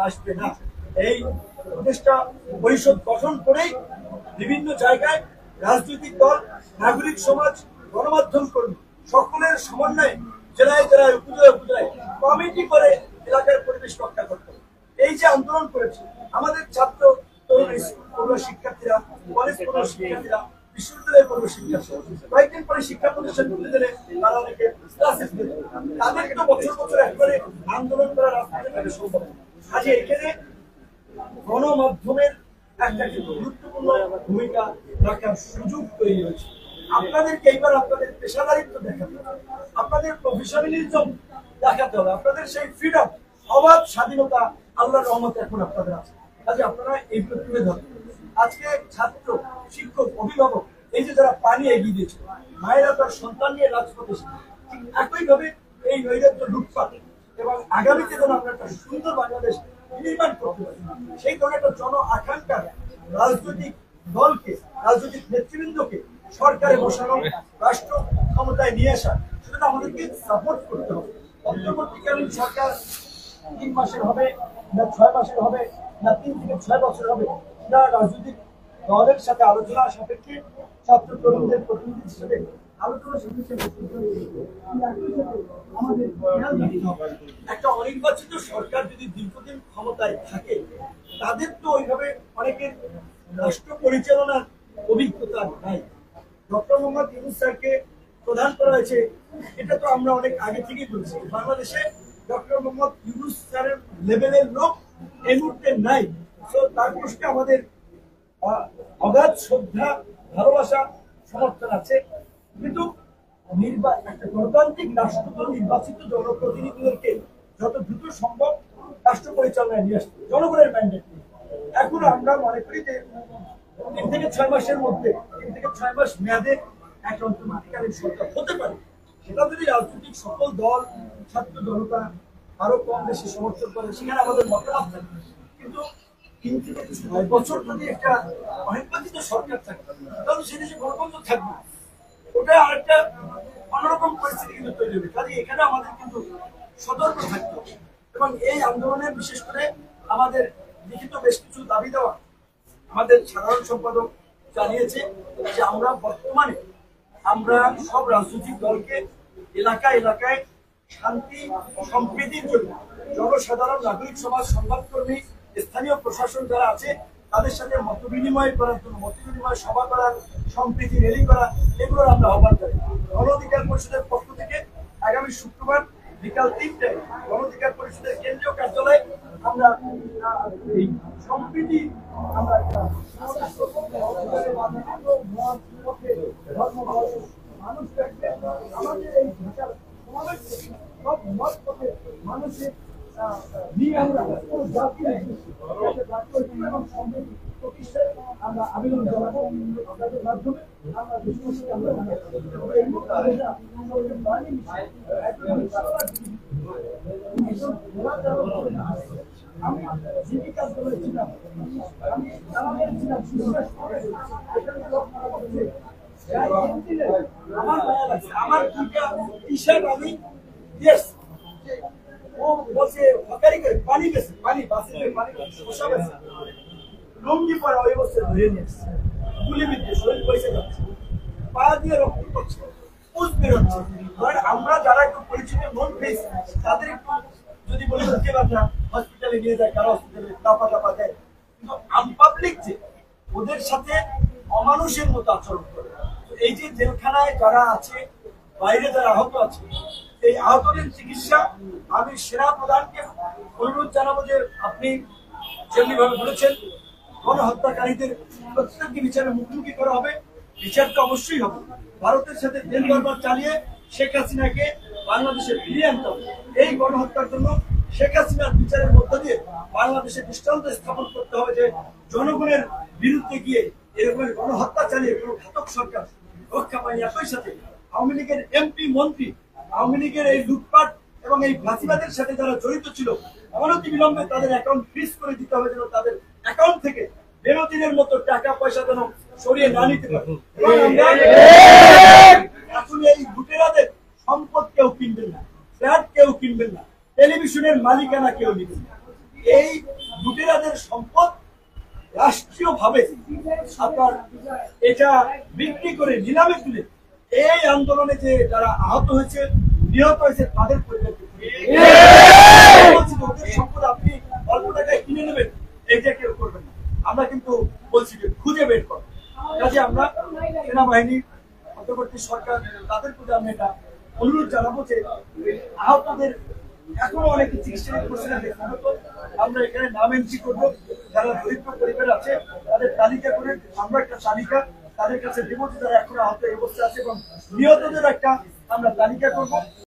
আসবে না। এই উপদেষ্টা পরিষদ গঠন করেই বিভিন্ন জায়গায় রাজনৈতিক দল, নাগরিক সমাজ, গণমাধ্যম কর্মী সকলের সমন্বয়ে জেলায় জেলায় উপজেলায় উপজেলায় কমিটি করে এলাকার পরিবেশ রক্ষা করতে হবে। এই যে আন্দোলন করেছে আমাদের ছাত্র তরুণ শিক্ষার্থীরা, কলেজ পড়ুয়া শিক্ষার্থীরা, বিশ্ববিদ্যালয়ের পড়ুয়া শিক্ষার্থীরা কয়েকদিন পরে শিক্ষা প্রতিষ্ঠান খুলে দিলে তারা অনেকে তাদের তো বছর বছর একবারে আন্দোলন করা রাজনীতি সম্ভব। আজ এখানে গণমাধ্যমের একটা গুরুত্বপূর্ণ ভূমিকা রাখার সুযোগ তৈরি হয়েছে। আপনাদেরকে এইবার আপনাদের পেশাদারিত্ব দেখাতে হবে, আপনাদের প্রফেশনালিজম দেখাতে হবে, আপনাদের সেই ফ্রিডম, অবাধ স্বাধীনতা আল্লাহর রহমতে এখন আপনাদের আছে। কাজে আপনারা এইগুলো তুলে ধরবেন। আজকে ছাত্র, শিক্ষক, অভিভাবক, এই যে যারা পানি এগিয়ে দিয়েছে, মায়েরা তার সন্তান নিয়ে রাজপথে ঠিক একইভাবে এই নৈরাজ্য লুটপাট এবং আগামীতে যেন আমরা একটা সুন্দর বাংলাদেশ নির্মাণ করতে পারি, সেই ধরনের একটা জন আকাঙ্ক্ষার রাজনৈতিক দলকে, রাজনৈতিক নেতৃবৃন্দকে সরকারে বসানো, রাষ্ট্র ক্ষমতায় নিয়ে আসা, সেটা আমাদেরকে সাপোর্ট করতে হবে। অন্তর্বর্তীকালীন সরকার 3 মাসের হবে না 6 মাসের হবে না 3 থেকে 6 বছর হবে, না রাজনৈতিক দলের সাথে আলোচনা সাপেক্ষে ছাত্র তরুণদের প্রতিনিধি হিসেবে আলোচনা সাপেক্ষে আমাদের একটা অনির্বাচিত সরকার যদি দীর্ঘদিন ক্ষমতায় থাকে, তাদের তো ওইভাবে অনেকের রাষ্ট্র পরিচালনার অভিজ্ঞতা নাই। ডক্টর মোহাম্মদ ইউনূস স্যারকে প্রদান করা হয়েছে, এটা তো আমরা অনেক আগে থেকেই বলছি। বাংলাদেশে ডক্টর মোহাম্মদ ইউনূস স্যারের লেভেলের লোক এই মুহূর্তে নাই। তো তার প্রশ্নে আমাদের অগাধ শ্রদ্ধা, ভালোবাসা, সমর্থন আছে, কিন্তু একটা গণতান্ত্রিক রাষ্ট্র নির্বাচিত জনপ্রতিনিধিদেরকে যত দ্রুত সম্ভব রাষ্ট্র পরিচালনায় নিয়ে আসতে জনগণের ম্যান্ডেট। এখন আমরা মনে করি যে 3 থেকে 6 মাসের মধ্যে 3 থেকে 6 মাস মেয়াদে একটা অন্তর্বর্তীকালীন সরকার হতে পারে। সেটা যদি রাজনৈতিক সকল দল, ছাত্র জনতা আরো কম বেশি সমর্থন করে, সেখানে আমাদের মতামত থাকবে। কিন্তু 3 থেকে 6 বছর যদি একটা অনির্বাচিত সরকার থাকে, তাহলে সে দেশে গণতন্ত্র থাকবে, ওটা আরেকটা অন্যরকম পরিস্থিতি কিন্তু তৈরি হবে। কাজে এখানে আমাদের কিন্তু সতর্ক থাকতে হবে এবং এই আন্দোলনে বিশেষ করে আমাদের লিখিত বেশ কিছু দাবি দেওয়া আমাদের সাধারণ সম্পাদক জানিয়েছে যে আমরা বর্তমানে সব রাজনৈতিক দলকে এলাকায় এলাকায় শান্তি সম্প্রীতির জন্য জনসাধারণ, নাগরিক সমাজ, সংবাদকর্মী, স্থানীয় প্রশাসন যারা আছে তাদের সাথে মত বিনিময় করার জন্য, মত বিনিময় সভা করার, সম্প্রীতি র্যালি করা, এগুলোর আমরা আহ্বান করি। গণ অধিকার পরিষদের পক্ষ থেকে আগামী শুক্রবার বিকাল 3টায় গণ অধিকার পরিষদের কেন্দ্রীয় কার্যালয়ে আমরা এই সম্প্রীতি আমরা মানুষ থাকবে, আমাদের এই ভাষার সমাবেশ সব মত পথে মানুষের নিয়ে আমরা কোনো জাতি এবং সম্প্রীতি প্রতিষ্ঠায় আমরা আবেদন জানাবো। আপনাদের মাধ্যমে আমরা বিশ্ববাসীকে আমরা আমি জীবিকা করেছিলাম, আমি ছিলাম আমার দুইটা টি-শার্ট আমি ও বলছে হকারি করে পানি গেছে, পানি বাসে পানি শোষা গেছে, লুঙ্গি পরে ওই বছর ধরে নিয়েছে, গুলি বিদ্যে শরীর পয়সা যাচ্ছে, পা দিয়ে রক্ত করছে, পুষ বেরোচ্ছে। আমরা যারা একটু পরিচিত মন পেয়েছি তাদের একটু যদি বলে যে বাচ্চা হসপিটালে নিয়ে যায়, কারো হসপিটালে টাপা দেয়, কিন্তু আনপাবলিক যে ওদের সাথে অমানুষের মতো আচরণ করে। এই যে জেলখানায় যারা আছে, বাইরে যারা আহত আছে, এই আহতদের চিকিৎসা আমি সেনা প্রধানকে অনুরোধ জানাবো যে আপনি যেমনি ভাবে বলেছেন গণহত্যাকারীদের প্রত্যেককে বিচারের মুখোমুখি করা হবে, বিচারটা অবশ্যই হবে। ভারতের সাথে তেল দরবার চালিয়ে শেখ হাসিনাকে বাংলাদেশে ফিরিয়ে আনতে হবে। এই গণহত্যার জন্য শেখ হাসিনার বিচারের মধ্য দিয়ে বাংলাদেশে দৃষ্টান্ত স্থাপন করতে হবে যে জনগণের বিরুদ্ধে গিয়ে এরকম গণহত্যা চালিয়ে কোনো ঘাতক সরকার রক্ষা পায়নি। একই সাথে আওয়ামী লীগের এমপি, মন্ত্রী, আওয়ামী লীগের এই লুটপাট এবং এই ফাঁসিবাদের সাথে যারা জড়িত ছিল, অনতি বিলম্বে তাদের অ্যাকাউন্ট ফ্রিজ করে দিতে হবে, যেন তাদের অ্যাকাউন্ট থেকে বেনজিরের মতো টাকা পয়সা যেন সরিয়ে না নিতে পারে। আসলে এই লুটেরাদের সম্পদ কেউ কিনবেন না, ফ্ল্যাট কেউ কিনবেন না, টেলিভিশনের মালিকানা কেউ নিবেন না। এই লুটেরাদের সম্পদ রাষ্ট্রীয়ভাবে আপনার এটা বিক্রি করে নিলামে তুলে এই আন্দোলনে যে যারা আহত হয়েছে নিহত হয়েছে তাদের পরিবারকে ওদের সম্পদ আপনি অল্প টাকায় কিনে নেবেন এটা কেউ করবেন না। আমরা কিন্তু বলছি যে খুঁজে বের করো। কাজে আমরা সেনাবাহিনী অন্তর্বর্তী সরকার তাদের প্রতি আমরা এটা অনুরোধ জানাবো যে আহতদের এখনো অনেকে চিকিৎসা করছে না, আমরা এখানে নাম এন্ট্রি করবো, যারা দরিদ্র পরিবার আছে তাদের তালিকা করে আমরা একটা তালিকা তাদের কাছে দেবো যারা এখনো আহত অবস্থা আছে এবং নিহতদের একটা আমরা তালিকা করবো।